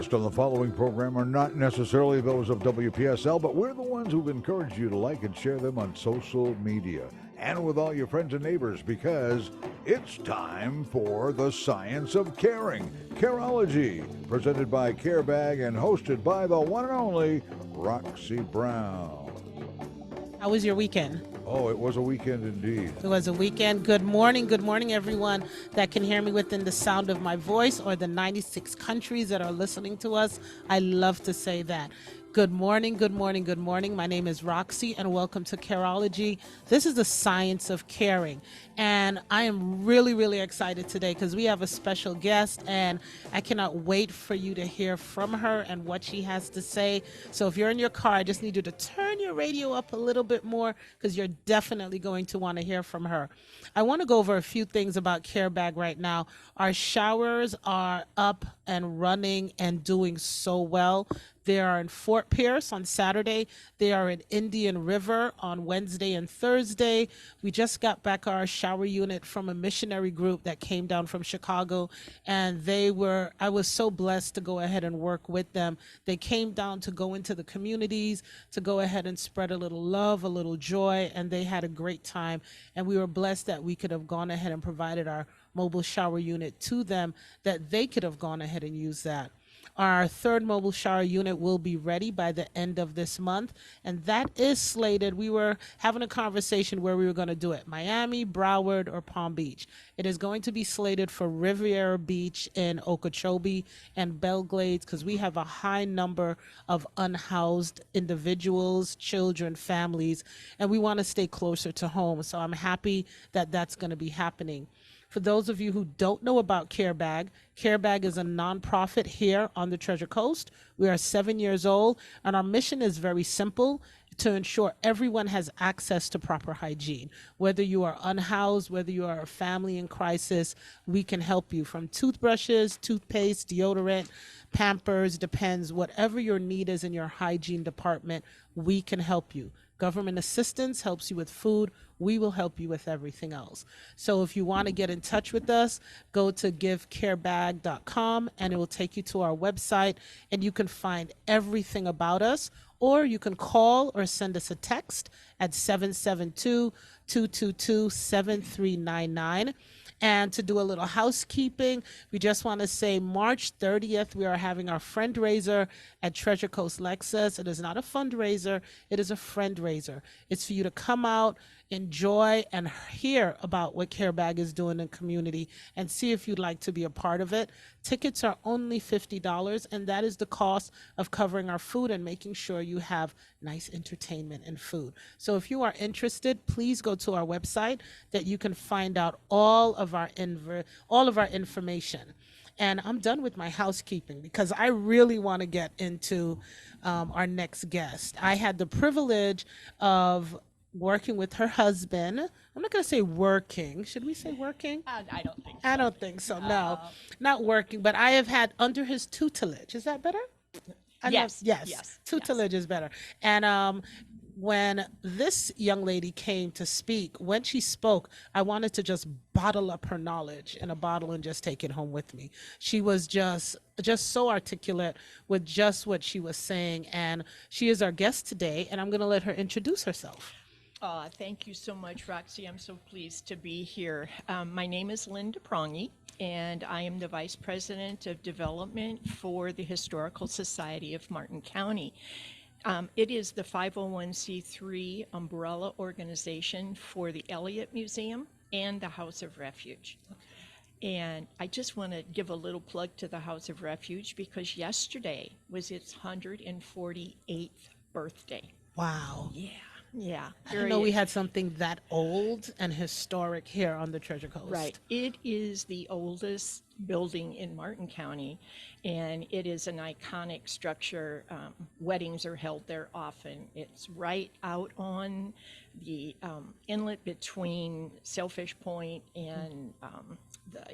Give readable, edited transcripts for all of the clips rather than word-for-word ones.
expressed on the following program are not necessarily those of WPSL, but we're the ones who've encouraged you to like and share them on social media and with all your friends and neighbors, because it's time for the Science of Caring, Careology, presented by CareBag and hosted by the one and only Roxy Brown. How was your weekend? Oh, it was a weekend indeed. It was a weekend. Good morning, everyone that can hear me within the sound of my voice or the 96 countries that are listening to us. I love to say that. Good morning, good morning, good morning. My name is Roxy and welcome to Careology. This is the Science of Caring. And I am really excited today because we have a special guest and I cannot wait for you to hear from her and what she has to say. So if you're in your car, I just need you to turn your radio up a little bit more because you're definitely going to want to hear from her. I want to go over a few things about CareBag right now. Our showers are up and running and doing so well. They are in Fort Pierce on Saturday. They are in Indian River on Wednesday and Thursday. We just got back our shower unit from a missionary group that came down from Chicago, and I was so blessed to go ahead and work with them. They came down to go into the communities, to go ahead and spread a little love, a little joy, and they had a great time. And we were blessed that we could have gone ahead and provided our mobile shower unit to them, that they could have gone ahead and used that. Our third mobile shower unit will be ready by the end of this month, and that is slated. We were having a conversation where we were going to do it, Miami, Broward, or Palm Beach. It is going to be slated for Riviera Beach in Okeechobee and Belglades because we have a high number of unhoused individuals, children, families, and we want to stay closer to home. So I'm happy that that's going to be happening. For those of you who don't know about CareBag, CareBag is a nonprofit here on the Treasure Coast. We are 7 years old, and our mission is very simple: to ensure everyone has access to proper hygiene. Whether you are unhoused, whether you are a family in crisis, we can help you, from toothbrushes, toothpaste, deodorant, Pampers, depends. Whatever your need is in your hygiene department, we can help you. Government assistance helps you with food. We will help you with everything else. So if you want to get in touch with us, go to givecarebag.com and it will take you to our website and you can find everything about us, or you can call or send us a text at 772-222-7399. And to do a little housekeeping, we just want to say March 30th, we are having our friendraiser at Treasure Coast Lexus. It is not a fundraiser, it is a friendraiser. It's for you to come out, enjoy, and hear about what CareBag is doing in the community and see if you'd like to be a part of it. Tickets are only $50, and that is the cost of covering our food and making sure you have nice entertainment and food. So if you are interested, please go to our website that you can find out all of our information. And I'm done with my housekeeping because I really want to get into our next guest. I had the privilege of working with her husband. I'm not going to say working. Should we say working? I don't think so. I don't think so. No, not working, but I have had under his tutelage. Is that better? Yes. Tutelage is better. And when this young lady came to speak, when she spoke, I wanted to just bottle up her knowledge in a bottle and just take it home with me. She was just so articulate with just what she was saying, and she is our guest today, and I'm going to let her introduce herself. Thank you so much, Roxy. I'm so pleased to be here. My name is Linda Prange, and I am the Vice President of Development for the Historical Society of Martin County. It is the 501c3 umbrella organization for the Elliott Museum and the House of Refuge. Okay. And I just want to give a little plug to the House of Refuge because yesterday was its 148th birthday. Wow. Yeah. I didn't know we had something that old and historic here on the Treasure Coast. Right. It is the oldest building in Martin County, and it is an iconic structure. Weddings are held there often. It's right out on the inlet between Sailfish Point and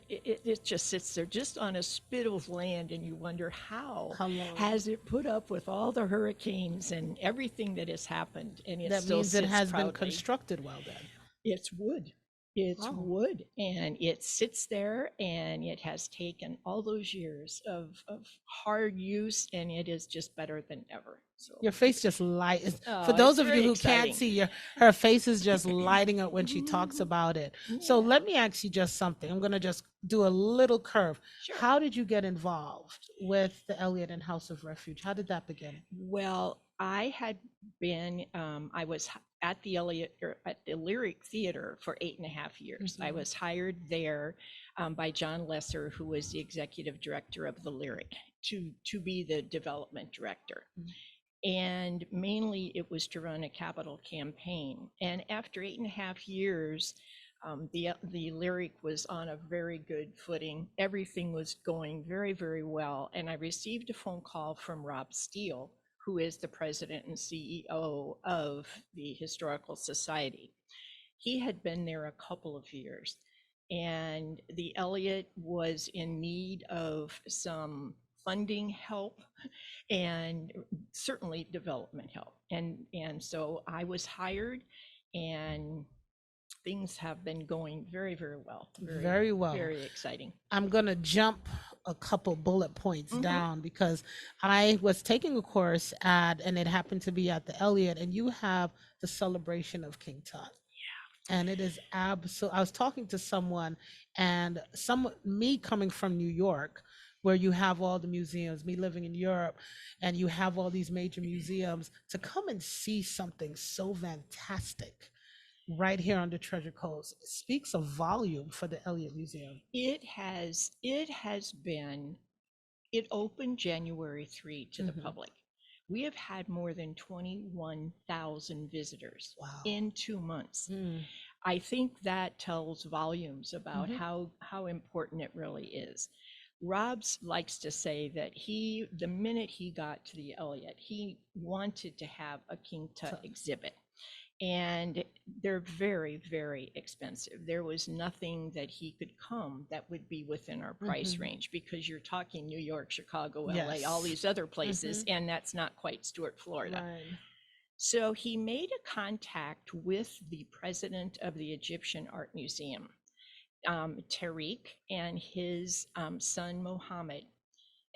it just sits there just on a spit of land, and you wonder how has it put up with all the hurricanes and everything that has happened. And it that still means it has proudly. been constructed well then. It's wood. It's Oh. wood, and it sits there, and it has taken all those years of hard use, and it is just better than ever. So, Your face just for oh, those it's of you very who can't exciting. see, her face is just lighting up when she talks Mhm. about it. So Yeah, let me ask you just something. I'm going to just do a little curve. sure. How did you get involved with the Elliott and House of Refuge? How did that begin? Well, I had been, I was at the Elliott, or at the Lyric Theater for 8.5 years. I Mhm. was hired there by John Lesser, who was the executive director of the Lyric, to be the development director. Mm. And mainly it was to run a capital campaign. And after 8.5 years, the Lyric was on a very good footing. Everything was going very, very well. And I received a phone call from Rob Steele, who is the president and CEO of the Historical Society. He had been there a couple of years, and the Elliott was in need of some funding help and certainly development help. And so I was hired, and things have been going very, very well. Very, Very well. very exciting. I'm going to jump a couple bullet points Hmm. down because I was taking a course and it happened to be at the Elliott, and you have the celebration of King Tut. And it is absolute. I was talking to someone, and me coming from New York, where you have all the museums, me living in Europe, and you have all these major museums, to come and see something so fantastic right here on the Treasure Coast speaks a volume for the Elliott Museum. It has been, it opened January 3 to the Mhm. public. We have had more than 21,000 visitors Wow. in 2 months. Mm. I think that tells volumes about Mhm. how important it really is. Rob's likes to say that the minute he got to the Elliott, he wanted to have a King Tut So- exhibit. And they're very, very expensive. There was nothing that he could come that would be within our price Mhm. range, because you're talking New York, Chicago, LA, all Yes. these other places, Mhm. and that's not quite Stuart, Florida. Right. So he made a contact with the president of the Egyptian Art Museum, Tariq, and his son Mohammed.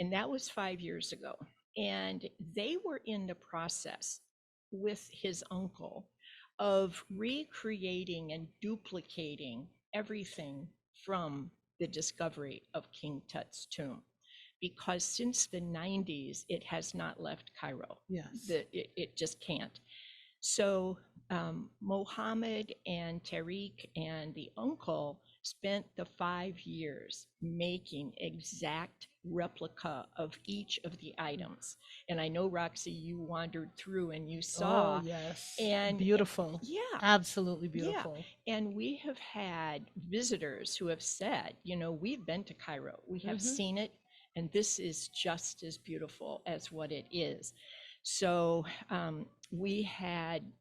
And that was 5 years ago. And they were in the process with his uncle of recreating and duplicating everything from the discovery of King Tut's tomb. Because since the 90s, it has not left Cairo. Yes. It just can't. So Mohammed and Tariq and the uncle spent the 5 years making exact replica of each of the items. And I know, Roxy, you wandered through and you Oh, saw, yes. and Beautiful. yeah, Absolutely yeah. beautiful. And we have had visitors who have said, we've been to Cairo, we have Mhm. seen it, and this is just as beautiful as what it is. So we had,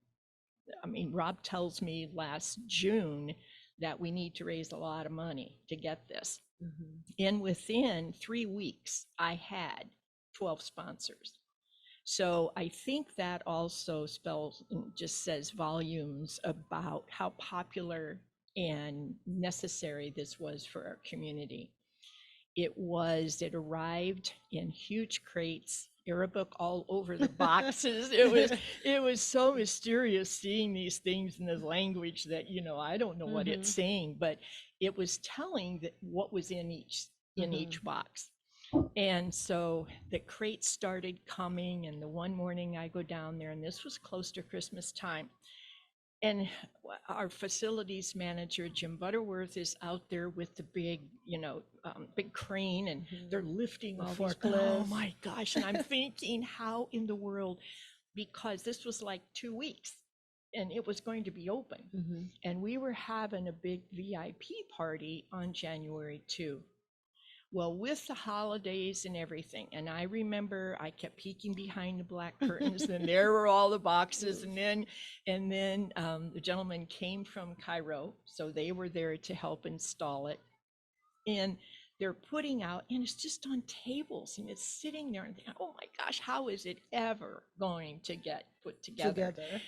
Rob tells me last June that we need to raise a lot of money to get this. Mhm. And within 3 weeks, I had 12 sponsors. So I think that also just says volumes about how popular and necessary this was for our community. It arrived in huge crates, Arabic all over the boxes. It was so mysterious seeing these things in this language that, I don't know what it's Mhm. saying, but it was telling that what was in each Mhm. box. And so the crates started coming, and the one morning I go down there, and this was close to Christmas time, and our facilities manager, Jim Butterworth, is out there with the big crane, and Mhm. they're lifting The all these. Oh forklift. my gosh. And I'm thinking, how in the world, because this was like 2 weeks and it was going to be open. Mhm. And we were having a big VIP party on January 2. Well, with the holidays and everything, and I remember I kept peeking behind the black curtains, and there were all the boxes, and then the gentleman came from Cairo, so they were there to help install it, and they're putting out, and it's just on tables, and it's sitting there, and thinking, oh my gosh, how is it ever going to get put together? Together.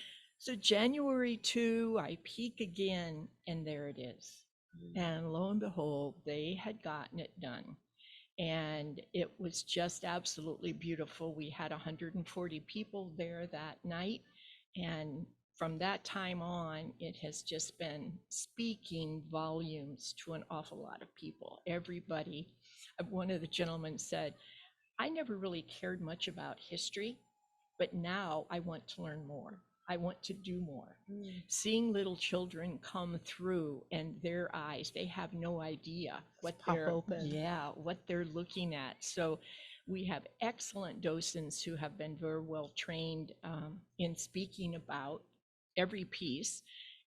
So January 2, I peek again, and there it is. And lo and behold, they had gotten it done. And it was just absolutely beautiful. We had 140 people there that night. And from that time on, it has just been speaking volumes to an awful lot of people. Everybody, one of the gentlemen said, I never really cared much about history, but now I want to learn more. I want to do more. Seeing little children come through and their eyes, they have no idea what pop they're open. what they're looking at. So we have excellent docents who have been very well trained in speaking about every piece,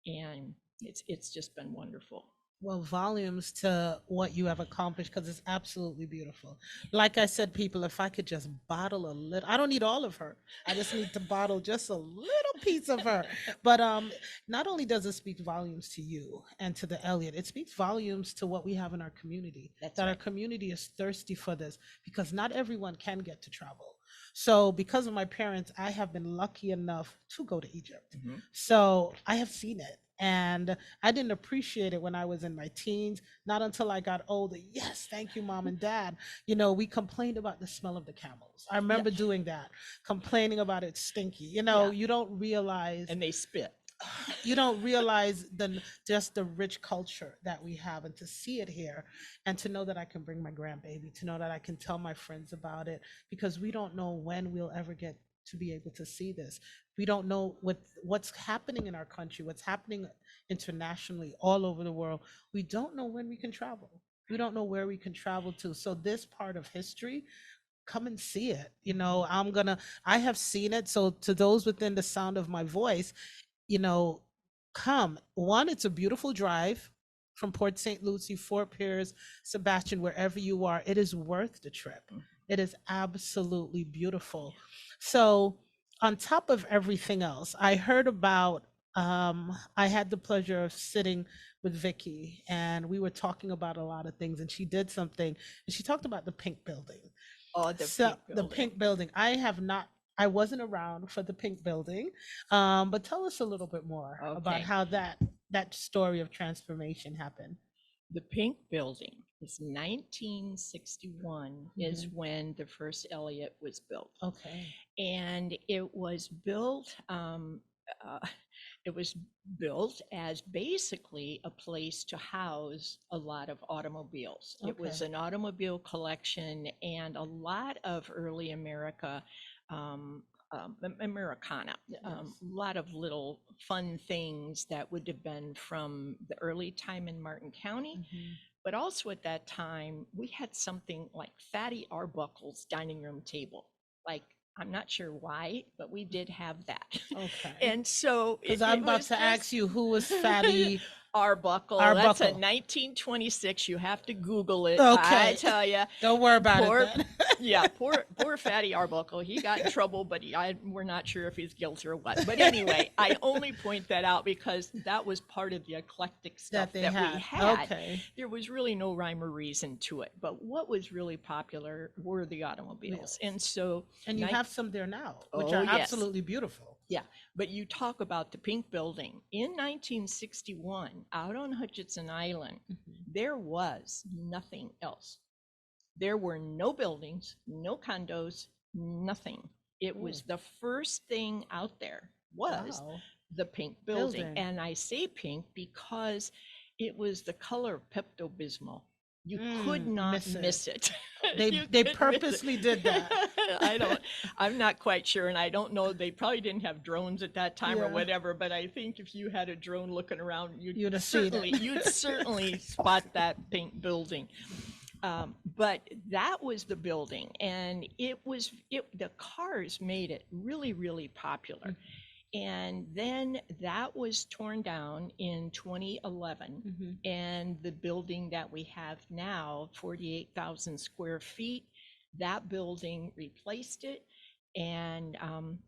and it's just been wonderful. Well, volumes to what you have accomplished, because it's absolutely beautiful. Like I said, people, if I could just bottle a little, I don't need all of her. I just need to bottle just a little piece of her. But not only does it speak volumes to you and to the Elliott, it speaks volumes to what we have in our community. That's that right. Our community is thirsty for this, because not everyone can get to travel. So because of my parents, I have been lucky enough to go to Egypt. So I have seen it. And I didn't appreciate it when I was in my teens, not until I got older. Yes, thank you, mom and dad. We complained about the smell of the camels. I remember doing that, complaining about it stinky. Yeah. You don't realize, And they spit. you don't realize just the rich culture that we have, and to see it here, and to know that I can bring my grandbaby, to know that I can tell my friends about it, because we don't know when we'll ever get to be able to see this. We don't know what's happening in our country, what's happening internationally, all over the world. We don't know when we can travel. We don't know where we can travel to. So this part of history, come and see it. I have seen it. So to those within the sound of my voice, you know, come. One, it's a beautiful drive from Port St. Lucie, Fort Pierce, Sebastian, wherever you are. It is worth the trip. It is absolutely beautiful. So, on top of everything else, I heard about. I had the pleasure of sitting with Vicky, and we were talking about a lot of things. And she did something, and she talked about the Pink Building. Oh, the So pink the building. Pink Building, I wasn't around for the Pink Building, but tell us a little bit more about Okay. how that story of transformation happened. The Pink Building is 1961 is when the first Elliott was built. Okay. And uh, it was built as basically a place to house a lot of automobiles. It was Okay. an automobile collection, and a lot of early America, Americana, a lot of little fun things that would have been from the early time in Martin County. But also at that time, we had something like Fatty Arbuckle's dining room table. Like, I'm not sure why, but we did have that. Okay. And so Because it I'm about was to ask you, who was Fatty Arbuckle. That's a Arbuckle? 1926. You have to Google it. Okay. I tell you. Don't worry about Poor, it then. yeah, poor Fatty Arbuckle. He got in trouble, but we're not sure if he's guilty or what. But anyway, I only point that out because that was part of the eclectic stuff That they we had. had. Okay. There was really no rhyme or reason to it. But what was really popular were the automobiles. And so. And you have some there now, which Oh, are yes. absolutely beautiful. Yeah, but you talk about the Pink Building. In 1961, out on Hutchinson Island, there was nothing else. There were no buildings, no condos, nothing. It was the first thing out there was the Pink Building. And I say pink because it was the color of Pepto-Bismol. You could not miss it. They purposely did that. I'm not quite sure, and I don't know, they probably didn't have drones at that time or whatever, but I think if you had a drone looking around, you'd certainly spot that Pink Building. But that was the building, and the cars made it really, really popular. And then that was torn down in 2011, and the building that we have now, 48,000 square feet, that building replaced it, and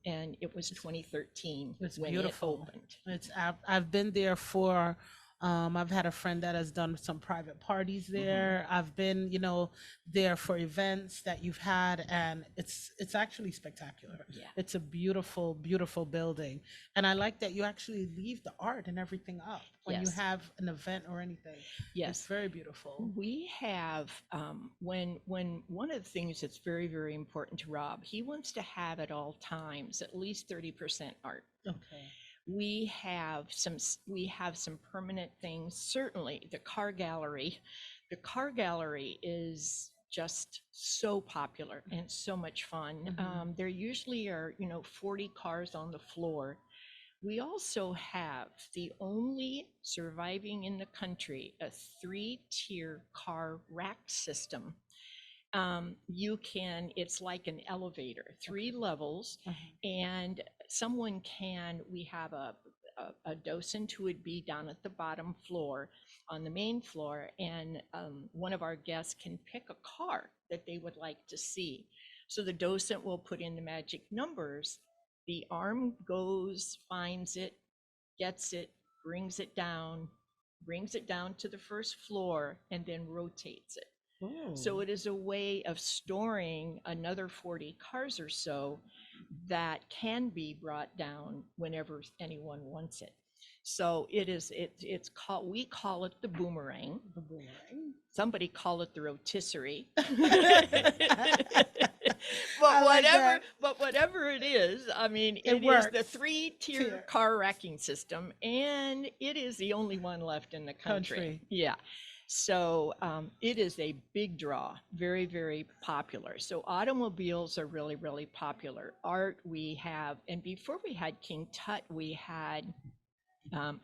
it was 2013 It's when beautiful. it opened. I've been there for I've had a friend that has done some private parties there. I've been, there for events that you've had, and it's actually spectacular. Yeah. It's a beautiful, beautiful building, and I like that you actually leave the art and everything up when you Yes. have an event or anything. It's Yes. very beautiful. We have when one of the things that's very, very important to Rob, he wants to have at all times at least 30% art. Okay. We have some permanent things. Certainly the car gallery. The car gallery is just so popular and so much fun. There usually are 40 cars on the floor. We also have the only surviving in the country a 3-tier car rack system. It's like an elevator, 3 levels, and we have a docent who would be down at the bottom floor on the main floor, and one of our guests can pick a car that they would like to see. So the docent will put in the magic numbers. The arm goes, finds it, gets it, brings it down to the first floor, and then rotates it. So it is a way of storing another 40 cars or so that can be brought down whenever anyone wants it. So we call it the boomerang. The boomerang. Somebody call it the rotisserie. I like that. But whatever it is, I mean, it is works. the 3-tier car racking system, and it is the only one left in the country. Yeah. So it is a big draw, very, very popular. So automobiles are really, really popular. Art we have, and before we had King Tut, we had um,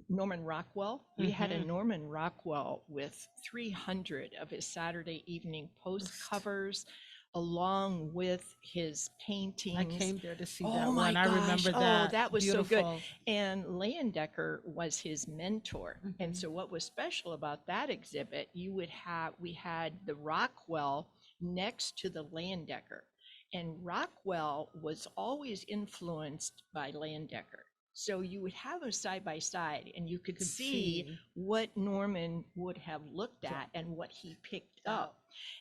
Norman Rockwell. We had a Norman Rockwell with 300 of his Saturday Evening Post covers, along with his paintings. I came there to see Oh that my one. I remember gosh. that. Oh, that was so good. Beautiful. And Leyendecker was his mentor. And so what was special about that exhibit, we had the Rockwell next to the Leyendecker. And Rockwell was always influenced by Leyendecker. So you would have them side by side, and you could see what Norman would have looked at and what he picked up.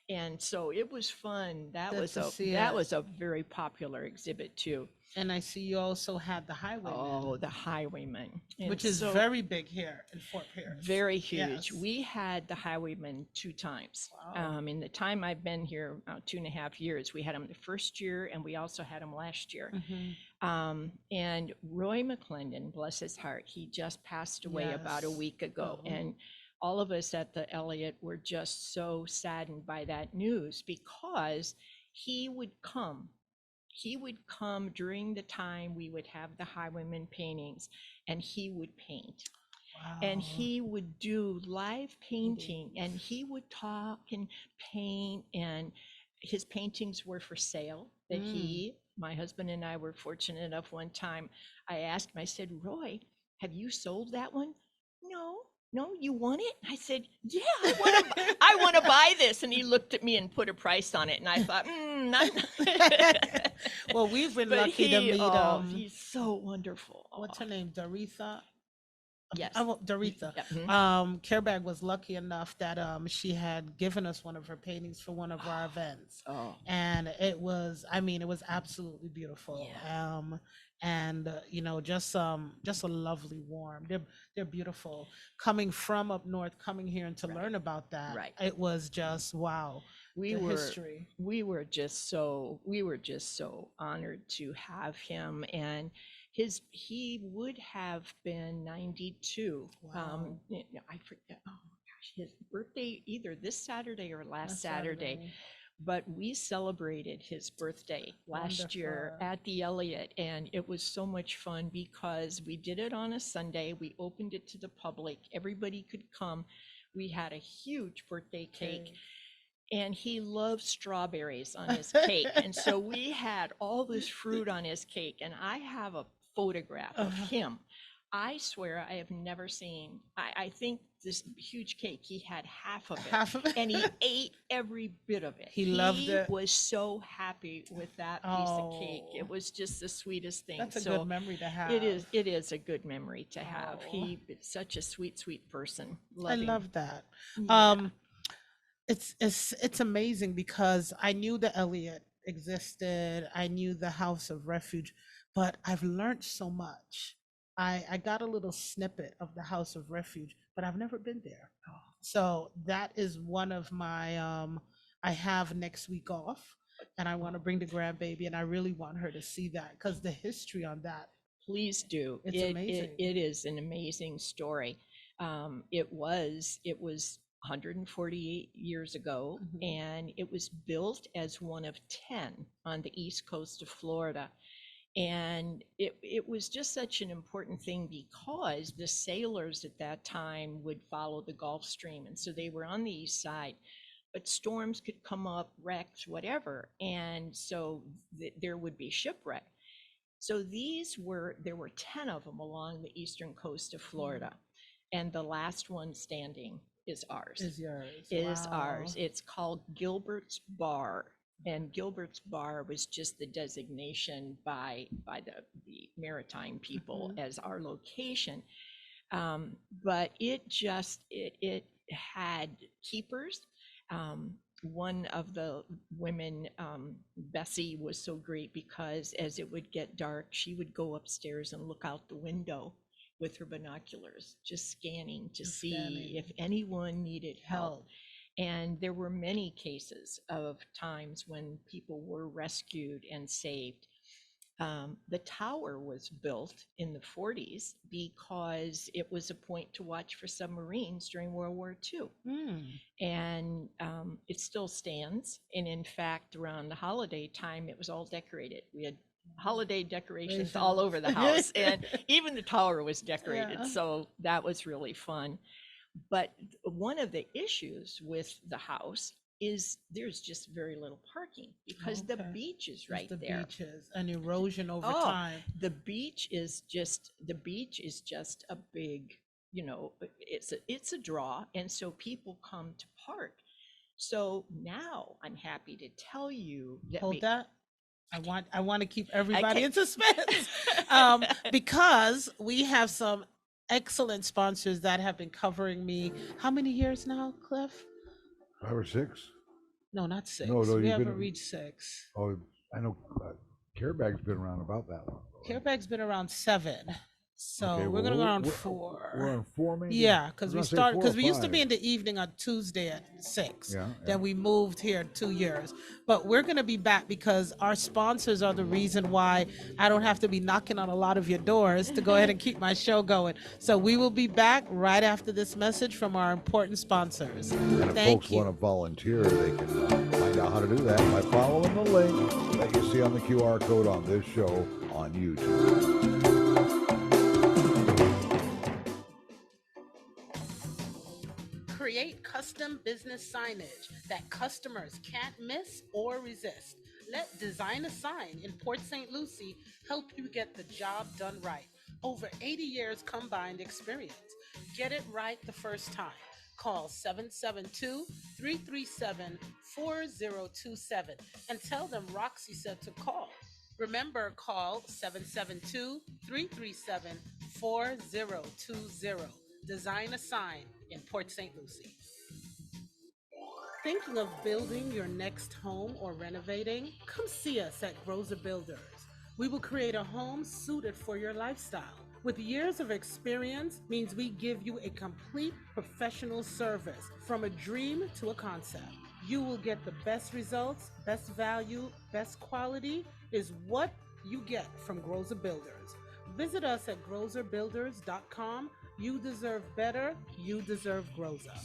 And so it was fun. That was a very popular exhibit too. And I see you also had the Highwayman. Oh, the Highwayman, which is very big here in Fort Pierce. Very huge. Yes. We had the Highwayman 2 times. Wow. In the time I've been here, about 2.5 years, we had him the first year, and we also had him last year. And Roy McClendon, bless his heart, he just passed away about a week ago. And all of us at the Elliott were just so saddened by that news, because he would come during the time we would have the Highwayman paintings, and he would paint. Wow. And he would do live painting, and he would talk and paint, and his paintings were for sale. That my husband and I were fortunate enough one time, I asked him, I said, Roy, have you sold that one? No, you want it? I said, yeah, I want to buy this. And he looked at me and put a price on it. And I thought, well, we've been lucky to meet he's so wonderful. What's her name? Doretha? Yes. Doretha. Yep. Carebag was lucky enough that she had given us one of her paintings for one of our events. And it was absolutely beautiful. Yeah. And just a lovely warm. They're beautiful. Coming from up north, coming here and to learn about that, it was just wow. History. We were just so honored to have him, and he would have been 92. Wow. I forget. Oh my gosh, his birthday either this Saturday or last Saturday. But we celebrated his birthday last year at the Elliott, and it was so much fun because we did it on a Sunday. We opened it to the public. Everybody could come. We had a huge birthday cake. And he loves strawberries on his cake. And so we had all this fruit on his cake. And I have a photograph of him I swear I have never seen, I think this huge cake, he had half of it. Half of it. And he ate every bit of it. He loved it. Was so happy with that piece of cake. Oh. It was just the sweetest thing. That's a So good memory to have. it is a good memory to have. Oh. He is such a sweet person. I Him. love that. Yeah. It's amazing because I knew the Elliott existed. I knew the House of Refuge, but I've learned so much. I got a little snippet of the House of Refuge, but I've never been there. So that is one of my I have next week off, and I want to bring the grandbaby, and I really want her to see that because the history on that. Please do. It's amazing. It is an amazing story. It was 148 years ago, and it was built as one of 10 on the east coast of Florida. And it was just such an important thing because the sailors at that time would follow the Gulf Stream, and so they were on the east side. But storms could come up, wrecks, whatever, and so there would be shipwreck. So there were 10 of them along the eastern coast of Florida. And the last one standing is ours. Is yours. Is Wow. ours. It's called Gilbert's Bar. And Gilbert's Bar was just the designation by the maritime people as our location. But it had keepers. One of the women, Bessie, was so great because as it would get dark, she would go upstairs and look out the window with her binoculars, just scanning to see if anyone needed help. And there were many cases of times when people were rescued and saved. The tower was built in the 40s because it was a point to watch for submarines during World War II. And it still stands. And in fact, around the holiday time, it was all decorated. We had holiday decorations all over the house, and even the tower was decorated. Yeah. So that was really fun. But one of the issues with the house is there's just very little parking because the beach is right the there. Beaches and erosion over time. The beach is just a big, it's a draw, and so people come to park. So now I'm happy to tell you that I want to keep everybody in suspense because we have some excellent sponsors that have been covering me. How many years now, Cliff? 5 or 6. No, not 6. No, we you've haven't been- reached 6. Oh, I know. Carebag's been around about that long. Carebag's been around 7. So Okay, we're well, gonna go on we're- 4. We're on 4 maybe? Yeah, because I we was gonna say started 4 or because we used to be 5. in the evening on Tuesday at 6. Yeah, Then we moved here 2 years. But we're gonna be back because our sponsors are the reason why I don't have to be knocking on a lot of your doors to go ahead and keep my show going. So we will be back right after this message from our important sponsors. And if Thank folks you. want to volunteer, they can find out how to do that by following the link that you see on the QR code on this show on YouTube. Create custom business signage that customers can't miss or resist. Let Design a Sign in Port St. Lucie help you get the job done right. Over 80 years combined experience. Get it right the first time. Call 772-337-4027 and tell them Roxy said to call. Remember, call 772-337-4020. Design a Sign in Port St. Lucie. Thinking of building your next home or renovating? Come see us at Grozer Builders. We will create a home suited for your lifestyle. With years of experience means we give you a complete professional service from a dream to a concept. You will get the best results, best value, best quality is what you get from Grozer Builders. Visit us at grozerbuilders.com. You deserve better. You deserve Grozer.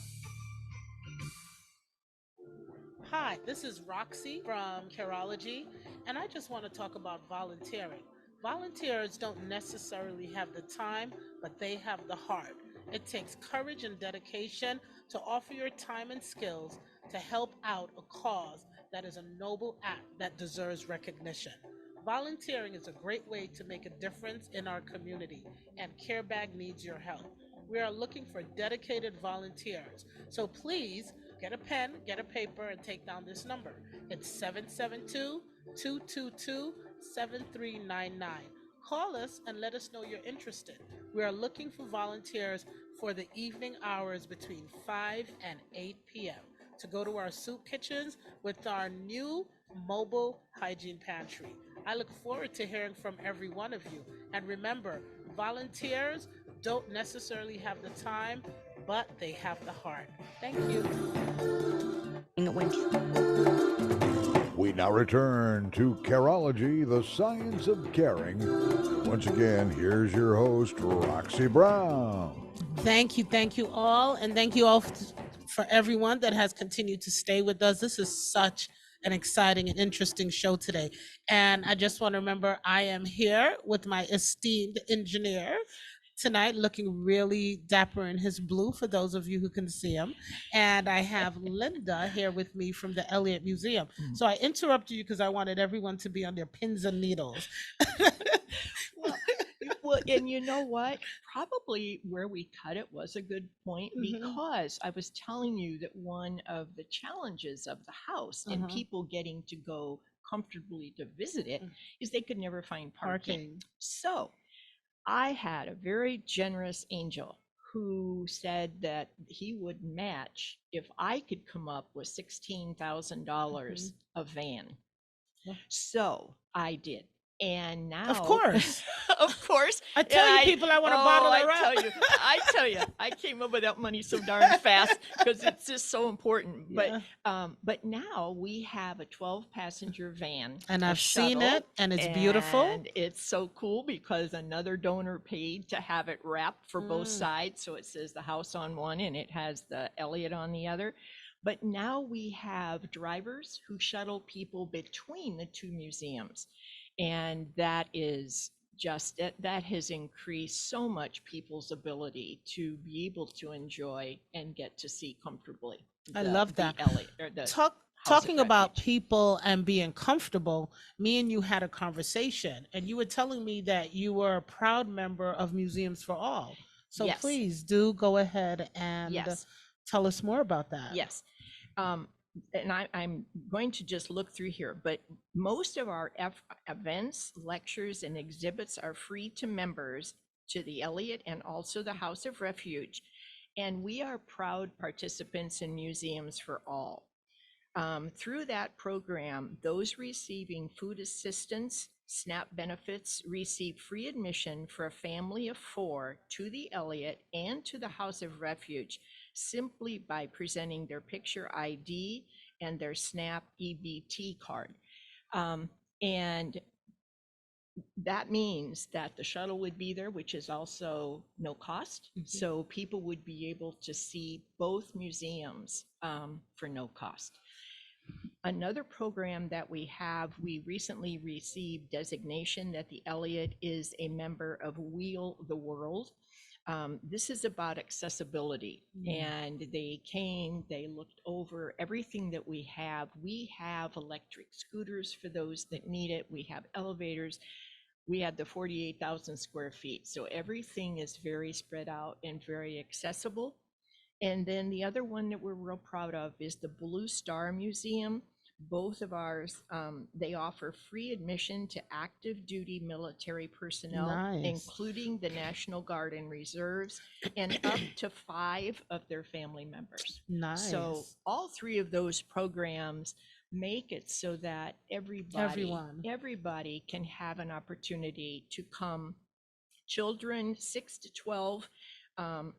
Hi, this is Roxy from Careology, and I just want to talk about volunteering. Volunteers don't necessarily have the time, but they have the heart. It takes courage and dedication to offer your time and skills to help out a cause that is a noble act that deserves recognition. Volunteering is a great way to make a difference in our community, and CareBag needs your help. We are looking for dedicated volunteers. So please get a pen, get a paper, and take down this number. It's 772 222 7399. Call us and let us know you're interested. We are looking for volunteers for the evening hours between 5 and 8 p.m. to go to our soup kitchens with our new mobile hygiene pantry. I look forward to hearing from every one of you. And remember, volunteers don't necessarily have the time, but they have the heart. Thank you. We now return to Careology, the science of caring. Once again, here's your host, Roxy Brown. Thank you all, and thank you all for everyone that has continued to stay with us. This is such an exciting and interesting show today. And I just want to remember I am here with my esteemed engineer tonight, looking really dapper in his blue for those of you who can see him. And I have Linda here with me from the Elliott Museum. So I interrupted you because I wanted everyone to be on their pins and needles. Well, and you know what? Probably where we cut it was a good point, because I was telling you that one of the challenges of the house and people getting to go comfortably to visit it is they could never find parking. So I had a very generous angel who said that he would match if I could come up with $16,000 a van. So I did. And now, Of course. of course, I tell you people I want to bottle her up. I tell you, I came up with that money so darn fast because it's just so important. Yeah. But now we have a 12-passenger van, And a I've seen shuttle, it, and it's beautiful. And it's so cool because another donor paid to have it wrapped for both sides. So it says the house on one and it has the Elliott on the other. But now we have drivers who shuttle people between the two museums. And that is just, that has increased so much people's ability to be able to enjoy and get to see comfortably. I love that. Elliott, or the Talking about people and being comfortable, me and you had a conversation, and you were telling me that you were a proud member of Museums for All. So Yes. please do go ahead and tell us more about that. Yes. And I'm going to just look through here, but most of our events, lectures, and exhibits are free to members to the Elliott and also the House of Refuge. And we are proud participants in Museums for All. Through that program, those receiving food assistance, SNAP benefits receive free admission for a family of 4 to the Elliott and to the House of Refuge, simply by presenting their picture ID and their SNAP EBT card. And that means that the shuttle would be there, which is also no cost. So people would be able to see both museums for no cost. Another program that we have, we recently received designation that the Elliott is a member of Wheel the World. This is about accessibility, and they came, they looked over everything that we have. We have electric scooters for those that need it. We have elevators. We had the 48,000 square feet. So everything is very spread out and very accessible. And then the other one that we're real proud of is the Blue Star Museum. Both of ours, they offer free admission to active duty military personnel, including the National Guard and Reserves, and up to 5 of their family members. So all 3 of those programs make it so that everybody can have an opportunity to come. Children 6 to 12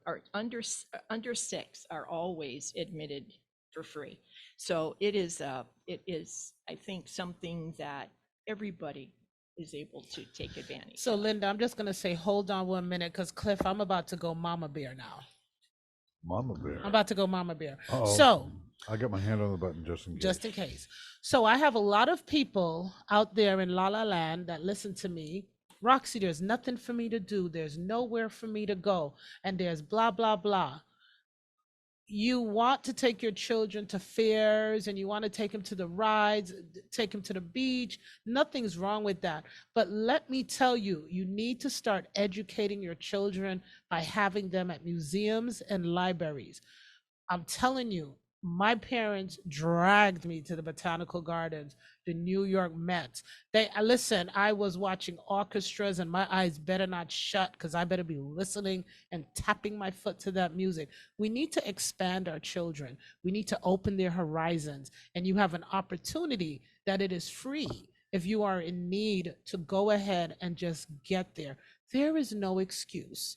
or under 6 are always admitted for free. So it is, I think, something that everybody is able to take advantage of. So Linda, I'm just going to say, hold on 1 minute, because Cliff, I'm about to go mama bear now. Mama bear. I'm about to go mama bear. Uh-oh. So I got my hand on the button just in case. Just in case. So I have a lot of people out there in La La Land that listen to me. Roxy, there's nothing for me to do. There's nowhere for me to go. And there's blah, blah, blah. you want to take your children to fairs and you want to take them to the rides, take them to the beach. Nothing's wrong with that. But let me tell you, you need to start educating your children by having them at museums and libraries. I'm telling you, my parents dragged me to the botanical gardens, the New York Mets. Listen, I was watching orchestras and my eyes better not shut because I better be listening and tapping my foot to that music. We need to expand our children. We need to open their horizons. And you have an opportunity that it is free if you are in need to go ahead and just get there. There is no excuse.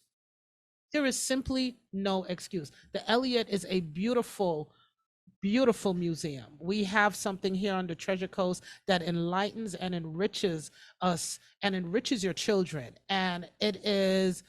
There is simply no excuse. The Elliott is a beautiful, beautiful museum. We have something here on the Treasure Coast that enlightens and enriches us and enriches your children. And it is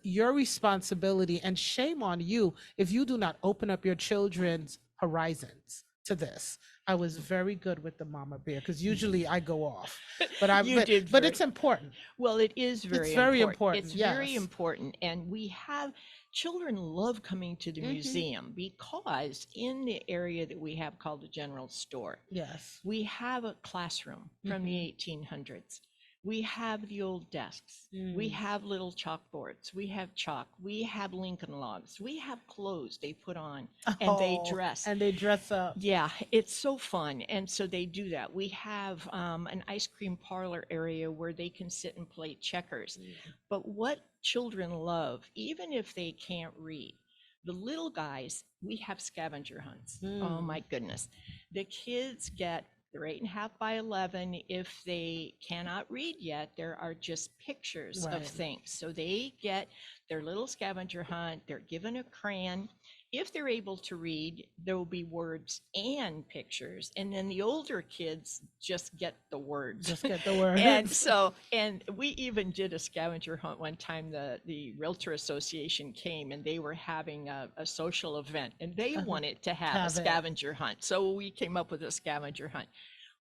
your responsibility, and shame on you if you do not open up your children's horizons to this. I was very good with the mama bear because usually I go off, but I You did but very it's important. well. It is It's very very important. important. It's very Yes. important, and we have children love coming to the Hmm. museum because in the area that we have called the general store, Yes. we have a classroom from the Mhm. 1800s. We have the old desks. We Mm. have little chalkboards. We have chalk. We have Lincoln logs. We have clothes they put on and they Oh, dress. and they dress up. Yeah, it's so fun. And so they do that. We have an ice cream parlor area where they can sit and play checkers. Mm. But what children love, even if they can't read, the little guys, we have scavenger hunts. Oh Mm. my goodness. The kids get, they're 8.5 by 11. If they cannot read yet, there are just pictures of Right. things. So they get their little scavenger hunt. They're given a crayon. If they're able to read, there will be words and pictures. And then the older kids just get the words. Just get the And words. so, and we even did a scavenger hunt one time. The Realtor Association came and they were having a social event and they wanted to have a Have it. scavenger hunt. So we came up with a scavenger hunt.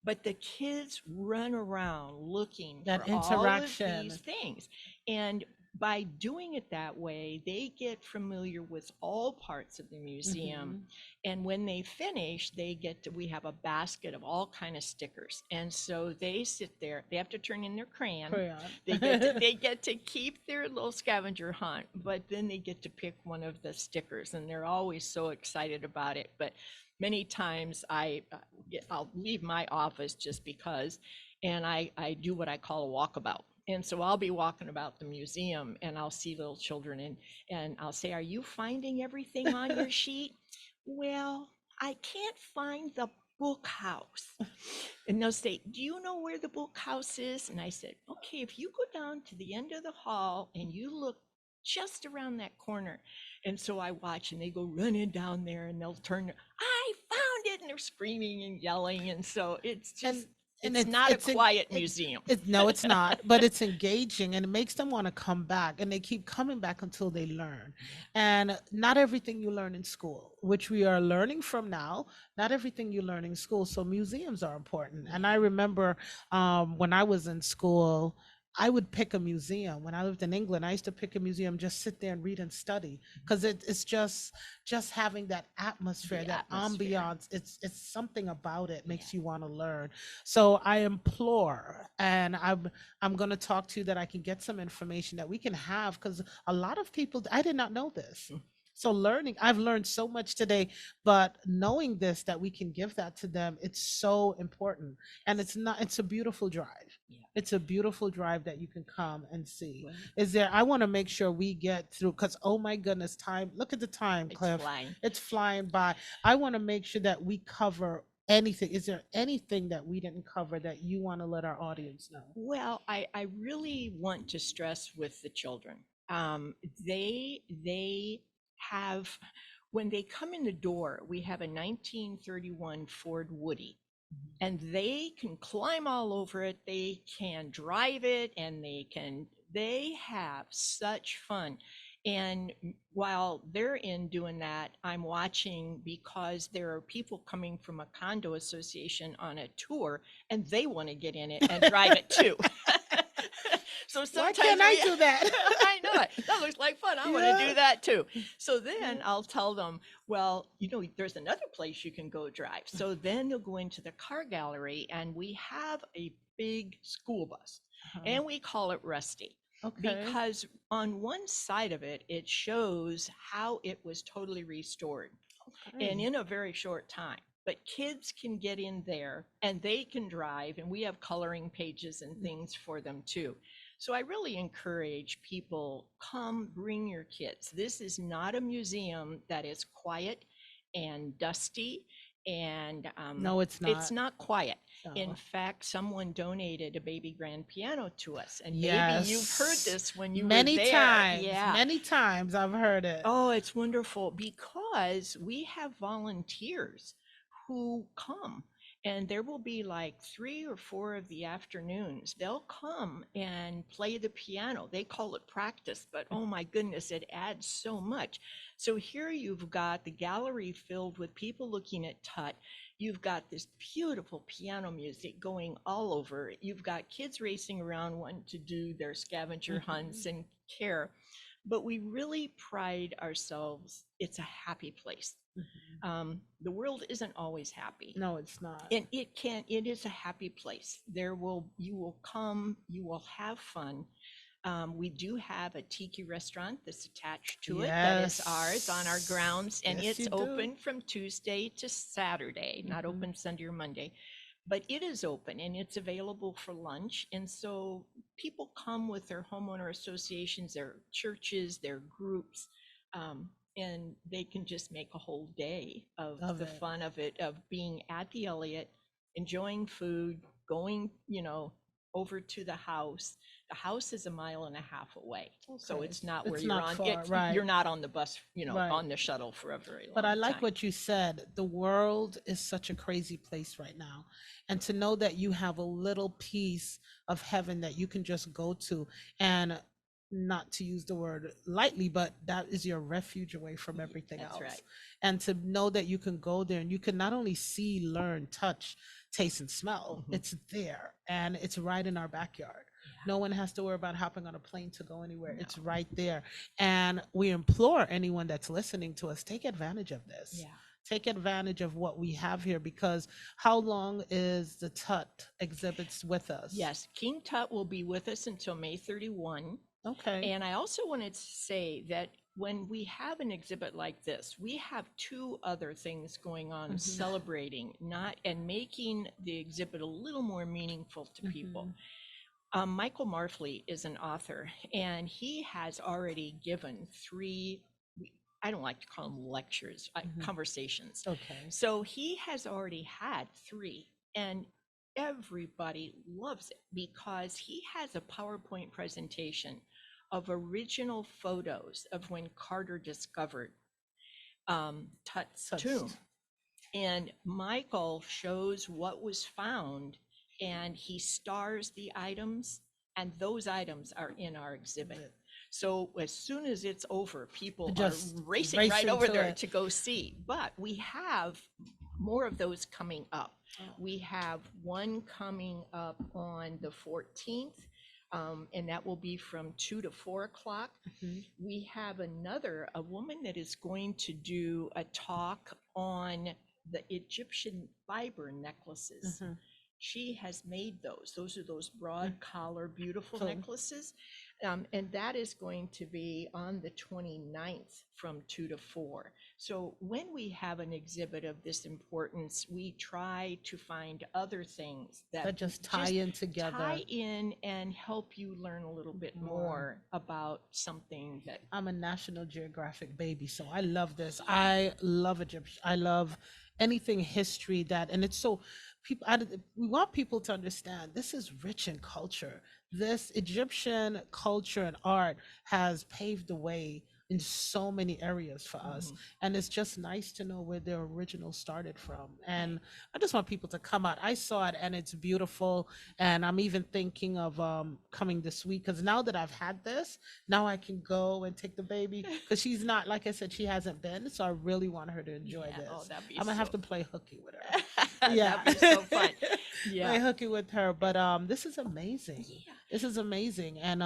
But the kids run around looking That for all of interaction. these things. And by doing it that way, they get familiar with all parts of the museum. Mhm. And when they finish, we have a basket of all kind of stickers. And so they sit there, they have to turn in their crayon. Crayon. They get to keep their little scavenger hunt, but then they get to pick one of the stickers and they're always so excited about it. But many times I'll leave my office just because, and I do what I call a walkabout. And so I'll be walking about the museum and I'll see little children and I'll say, "Are you finding everything on your sheet?" "Well, I can't find the book house." And they'll say, "Do you know where the book house is?" And I said, "Okay, if you go down to the end of the hall and you look just around that corner." And so I watch and they go running down there and they'll turn, "I found it." And they're screaming and yelling. And so it's just, And it's not a quiet it- museum. no, it's not, but it's engaging and it makes them want to come back and they keep coming back until they learn. And not everything you learn in school, which we are learning from now, not everything you learn in school. So museums are important. And I remember when I was in school, I would pick a museum. When I lived in England, I used to pick a museum, just sit there and read and study because it's just having that atmosphere, The that atmosphere. ambiance. It's something about it makes Yeah. you want to learn. So I implore, and I'm going to talk to you that I can get some information that we can have because a lot of people, I did not know this. So I've learned so much today, but knowing this, that we can give that to them, it's so important. And it's a beautiful drive. Yeah. It's a beautiful drive that you can come and see. Well, I want to make sure we get through because, oh my goodness, time, look at the time, it's Cliff. flying. It's flying by. I want to make sure that we cover anything. Is there anything that we didn't cover that you want to let our audience know? Well, I really want to stress with the children. They have, when they come in the door, we have a 1931 Ford Woody, and they can climb all over it. They can drive it, and they have such fun. And while they're in doing that, I'm watching because there are people coming from a condo association on a tour and they want to get in it and drive it too. So Why sometimes can't I do that? I know it. That looks like fun. I want to Yeah. do that too. So then I'll tell them, well, there's another place you can go drive. So then they'll go into the car gallery and we have a big school bus Uh-huh. and we call it Rusty Okay. because on one side of it, it shows how it was totally restored and Okay. in a very short time. But kids can get in there and they can drive, and we have coloring pages and things for them too. So I really encourage people, come bring your kids. This is not a museum that is quiet and dusty, and No, it's it's not. not quiet. In No. fact, someone donated a baby grand piano to us, and maybe you've heard Yes. this when you were Many there. times. Yeah. Many times I've heard it. Oh, it's wonderful because we have volunteers who come, and there will be like 3 or 4 of the afternoons. They'll come and play the piano. They call it practice, but oh my goodness, it adds so much. So here you've got the gallery filled with people looking at Tut. You've got this beautiful piano music going all over. You've got kids racing around wanting to do their scavenger hunts and care, but we really pride ourselves. It's a happy place. Mhm. The world isn't always happy, No, it's not. and it is a happy place. You will come, you will have fun. We do have a tiki restaurant that's attached to it that is ours on our grounds, Yes. and Yes, it's you do. open from Tuesday to Saturday, not Mhm. open Sunday or Monday, but it is open and it's available for lunch. And so people come with their homeowner associations, their churches, their groups, and they can just make a whole day of Love the it. fun of it, of being at the Elliott, enjoying food, going, over to the house. The house is a mile and a half away. So Okay. it's not where It's not far, you're right? not on the bus, Right. on the shuttle for a very But I long like time. what you said. The world is such a crazy place right now. And to know that you have a little piece of heaven that you can just go to, and not to use the word lightly, but that is your refuge away from everything That's else. right. And to know that you can go there and you can not only see, learn, touch, taste, and smell, Mhm. it's there and it's right in our backyard. No one has to worry about hopping on a plane to go anywhere. It's No. right there. And we implore anyone that's listening to us, take advantage of this. Yeah. Take advantage of what we have here, because how long is the Tut exhibits with us? Yes, King Tut will be with us until May 31. Okay. And I also wanted to say that when we have an exhibit like this, we have 2 other things going on, Mhm. celebrating not and making the exhibit a little more meaningful to people. Mhm. Michael Marfley is an author, and he has already given 3. I don't like to call them lectures, Mhm. conversations. Okay. So he has already had 3, and everybody loves it because he has a PowerPoint presentation of original photos of when Carter discovered Tut's Tut's. tomb. And Michael shows what was found, and he stars the items, and those items are in our exhibit. So as soon as it's over, people Just are racing right racing over to there it. to go see. But we have more of those coming up. Oh. We have one coming up on the 14th, and that will be from 2 to 4 o'clock. Mhm. We have a woman that is going to do a talk on the Egyptian fiber necklaces. Mhm. She has made those. Those are those broad collar, beautiful Cool. necklaces. And that is going to be on the 29th from 2 to 4. So when we have an exhibit of this importance, we try to find other things That just tie in together. tie in and help you learn a little bit more about something that I'm a National Geographic baby, so I love this. I love Egyptian. I love anything history that, and it's so people. We want people to understand this is rich in culture. This Egyptian culture and art has paved the way in so many areas for us. And it's just nice to know where their original started from. And I just want people to come out. I saw it and it's beautiful. And I'm even thinking of coming this week, because now that I've had this, now I can go and take the baby, because she's not, like I said, she hasn't been. So I really want her to enjoy Yeah. Oh, this. that'd be I'm gonna have so. to play hooky with her. Yeah. That'd be so fun. Play Yeah. hooky with her. But this is amazing. Yeah. This is amazing. And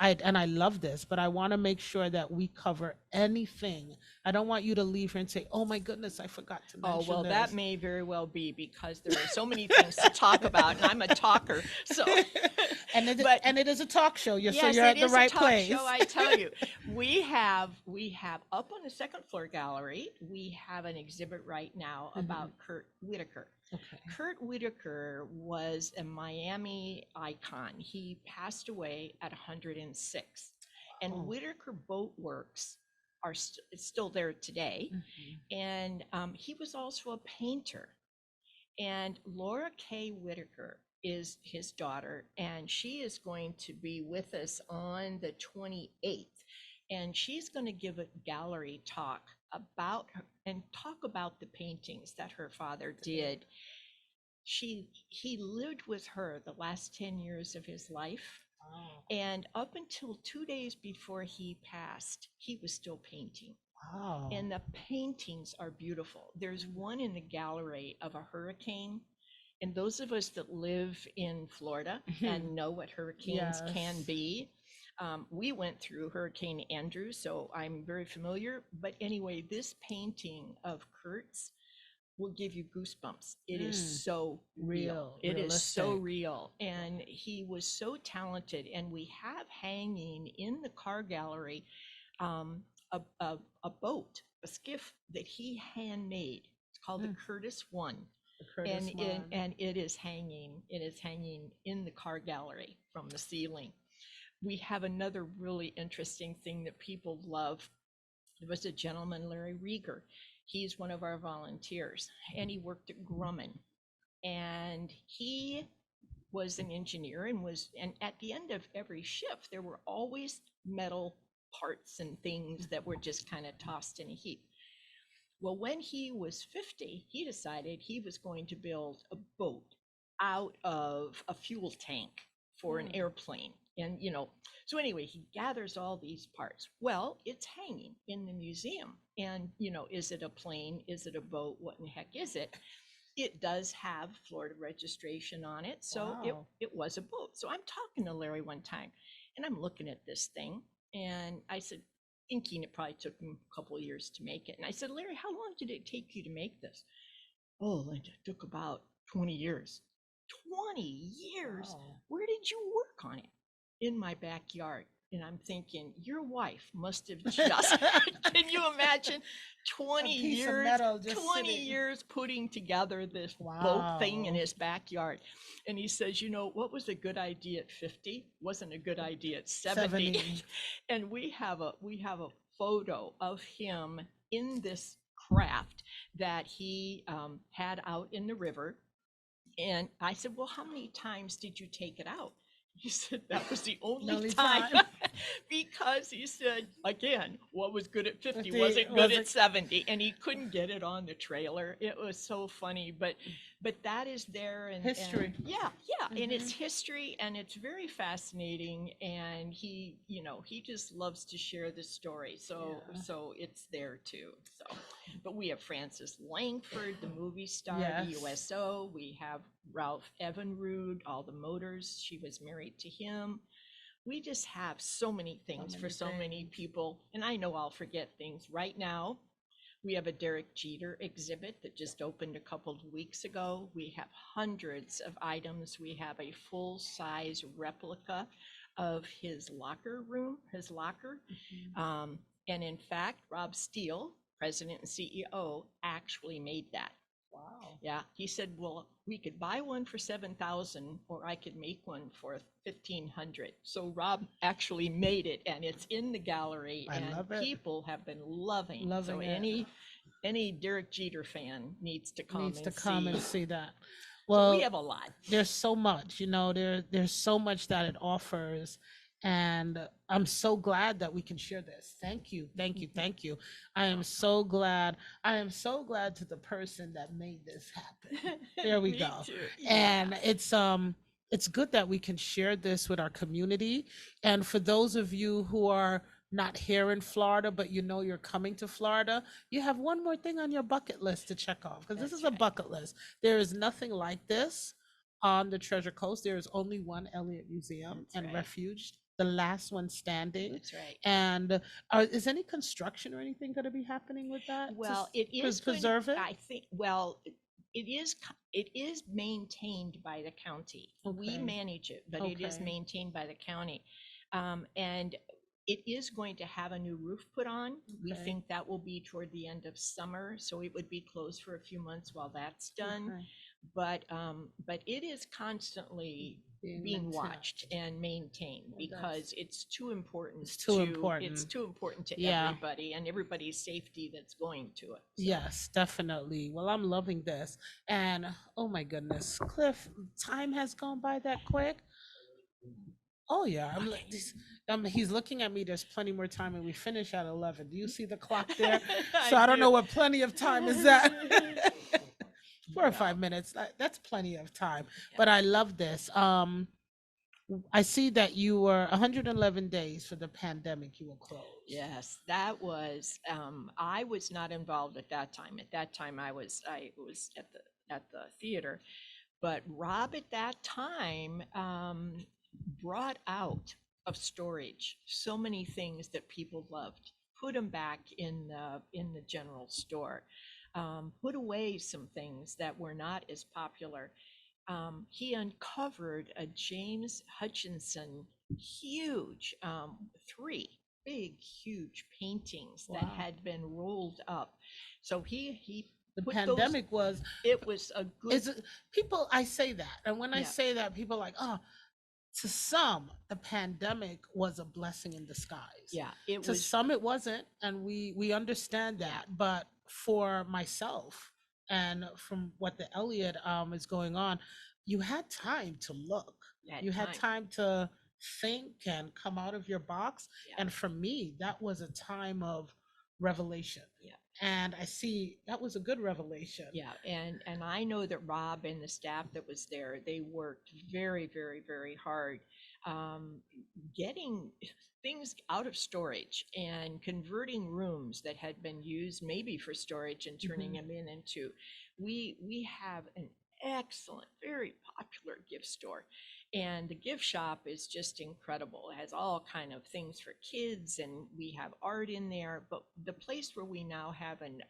I love this, but I want to make sure that we cover anything. I don't want you to leave here and say, "Oh my goodness, I forgot to Oh, mention well, that this." may very well be, because there are so many things to talk about, and I'm a talker. So, but And it is a talk show. So yes, you're it at the is a right talk place. show, I tell you. We have up on the second floor gallery, we have an exhibit right now about Kurt Whitaker. Okay. Kurt Whitaker was a Miami icon. He passed away at 106. And Oh. Whitaker Boat Works are still there today. And he was also a painter. And Laura K. Whitaker is his daughter, and she is going to be with us on the 28th. And she's going to give a gallery talk about her and talk about the paintings that her father did. He lived with her the last 10 years of his life. Wow. And up until 2 days before he passed, he was still painting. Wow. And the paintings are beautiful. There's one in the gallery of a hurricane. And those of us that live in Florida and know what hurricanes can be, we went through Hurricane Andrew, so I'm very familiar. But anyway, this painting of Kurt's will give you goosebumps. It is so real. It is so real. And he was so talented. And we have hanging in the car gallery a boat, a skiff that he handmade. It's called the Curtis One. And it is hanging in the car gallery from the ceiling. We have another really interesting thing that people love. There was a gentleman, Larry Rieger. He's one of our volunteers, and he worked at Grumman. And he was an engineer, and at the end of every shift, there were always metal parts and things that were just kind of tossed in a heap. Well, when he was 50, he decided he was going to build a boat out of a fuel tank for an airplane. And, so anyway, he gathers all these parts. Well, it's hanging in the museum. And, is it a plane? Is it a boat? What in the heck is it? It does have Florida registration on it. So it was a boat. So I'm talking to Larry one time, and I'm looking at this thing. And I said, thinking it probably took him a couple of years to make it. And I said, Larry, how long did it take you to make this? Oh, Linda, it took about 20 years. 20 years? Wow. Where did you work on it? In my backyard. And I'm thinking, your wife must have just, can you imagine 20 years putting together this boat thing in his backyard? And he says, what was a good idea at 50 wasn't a good idea at 70. And we have a photo of him in this craft that he had out in the river. And I said, well, how many times did you take it out? He said that was the only time. Because he said, again, what was good at 50 wasn't good at 70, and he couldn't get it on the trailer. It was so funny, but that is there. And history. And it's history, and it's very fascinating, and he just loves to share the story. So it's there too. So, but we have Francis Langford, the movie star, the USO. We have Ralph Evinrude, all the motors. She was married to him. We just have so many things for so many people. And I know I'll forget things. Right now, we have a Derek Jeter exhibit that just opened a couple of weeks ago. We have hundreds of items. We have a full-size replica of his locker. And in fact, Rob Steele, president and CEO, actually made that. Wow. Yeah. He said, well, we could buy one for $7,000 or I could make one for $1,500. So Rob actually made it, and it's in the gallery. I love it. People have been loving so it. Any Derek Jeter fan needs to come and see that. Well, so we have a lot. There's so much, there's so much that it offers. And I'm so glad that we can share this. Thank you, thank you, thank you. I am so glad. I am so glad to the person that made this happen. There we Me go. too. And Yeah. it's good that we can share this with our community. And for those of you who are not here in Florida, but you know you're coming to Florida, you have one more thing on your bucket list to check off because this That's is a right. bucket list. There is nothing like this on the Treasure Coast. There is only one Elliott Museum That's and right. Refuge, the last one standing. That's right. And is any construction or anything going to be happening with that to Well, it is going to, preserve it? I think, well, it is maintained by the county. We Okay. manage it, but it is Okay. maintained by the county. And it is going to have a new roof put on. We Okay. think that will be toward the end of summer, so it would be closed for a few months while that's done. Okay. But it is constantly Being being maintained. watched and maintained Well, because it's too important It's too to important. it's too important to Yeah. everybody and everybody's safety that's going to it. So, Yes, definitely. Well, I'm loving this. And oh my goodness, Cliff, time has gone by that quick. Oh yeah, he's looking at me. There's plenty more time, and we finish at 11. Do you see the clock there? So I don't do. know what plenty of time is that. 4 or 5 Well, minutes. That's plenty of time. yeah. But I love this. I see that you were 111 days for the pandemic. You were closed. Yes, that was I was not involved at that time. At that time I was at the theater, but Rob at that time brought out of storage so many things that people loved, put them back in the general store, put away some things that were not as popular. He uncovered a James Hutchinson huge, three big, huge paintings that Wow. had been rolled up. So he The put those. pandemic was It was a good. is it, people. I say that, and when I Yeah. say that, people are like, oh, to some, the pandemic was a blessing in disguise. Yeah, it To was. some, it wasn't, and we understand Yeah. that. But for myself, and from what the Elliott is going on, you had time to look. That You had time. time to think and come out of your box. Yeah. And for me, that was a time of revelation. Yeah. And I see that was a good revelation. Yeah, and I know that Rob and the staff that was there, they worked very, very, very hard, um, getting things out of storage and converting rooms that had been used maybe for storage and turning Mhm. them into. We have an excellent, very popular gift store, and the gift shop is just incredible. It has all kind of things for kids, and we have art in there. But the place where we now have an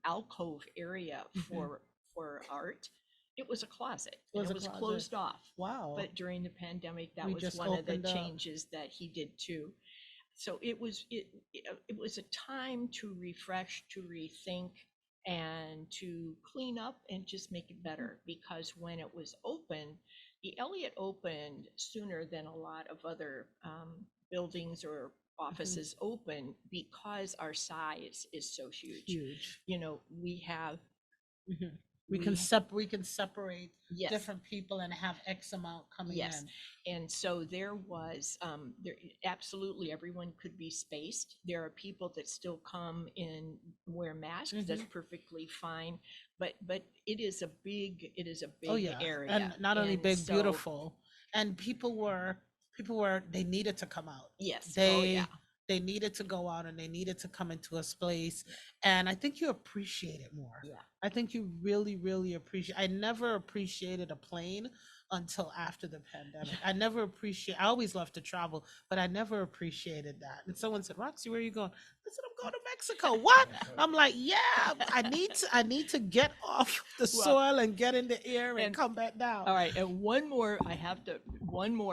alcove area Mhm. for art, it was a closet It and was it a was closet. closed off. Wow. But during the pandemic, that We was just one of the opened up. changes that he did too. So it was a time to refresh, to rethink, and to clean up and just make it better. Because when it was open, the Elliott opened sooner than a lot of other buildings or offices open because our size is so huge. Huge. You know, we have Mhm. we We can separate yes. different people and have X amount coming Yes, in. and so there was there absolutely everyone could be spaced. There are people that still come in wear masks. That's perfectly fine, but it is a Oh big yeah, area, and not only and big, so beautiful, and people were they needed to come out. yes, oh They yeah, they needed to go out and they needed to come into a space, yeah, and I think you appreciate it more. yeah. I think you really, really appreciate. I never appreciated a plane until after the pandemic. I always loved to travel, but I never appreciated that. And someone said, Roxy, where are you going? I said, I'm going to Mexico. What? I'm like, yeah, I need to get off the Well, soil and get in the air and and come back down. all right, and one more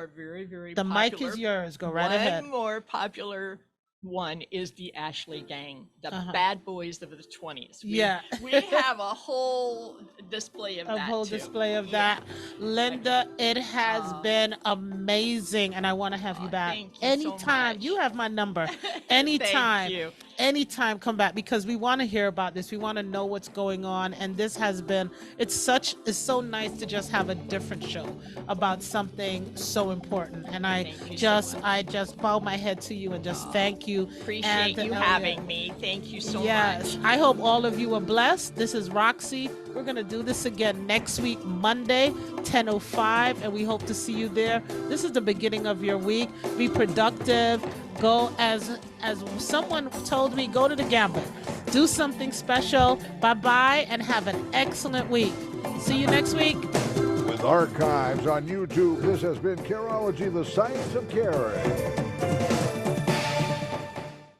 very, very The mic popular. is yours. Go right One ahead. more popular one is the Ashley Gang, the Uh-huh. bad boys of the 20s. Yeah. We have a whole display of A that whole too. display of Yeah. that. Linda, it has Oh. been amazing, and I want to have you Oh, back thank you so anytime. much. You have my number. Anytime. Thank you. anytime come back, because we want to hear about this. We want to know what's going on. And this has been, it's so nice to just have a different show about something so important. And I just bow my head to you and just thank you. Appreciate you having me. Thank you so much. Yes, I hope all of you are blessed. This is Roxy. We're going to do this again next week, Monday, 10:05, and we hope to see you there. This is the beginning of your week. Be productive. Go, as someone told me, go to the Gambit. Do something special. Bye-bye, and have an excellent week. See you next week. With archives on YouTube, this has been Careology, the Science of Caring.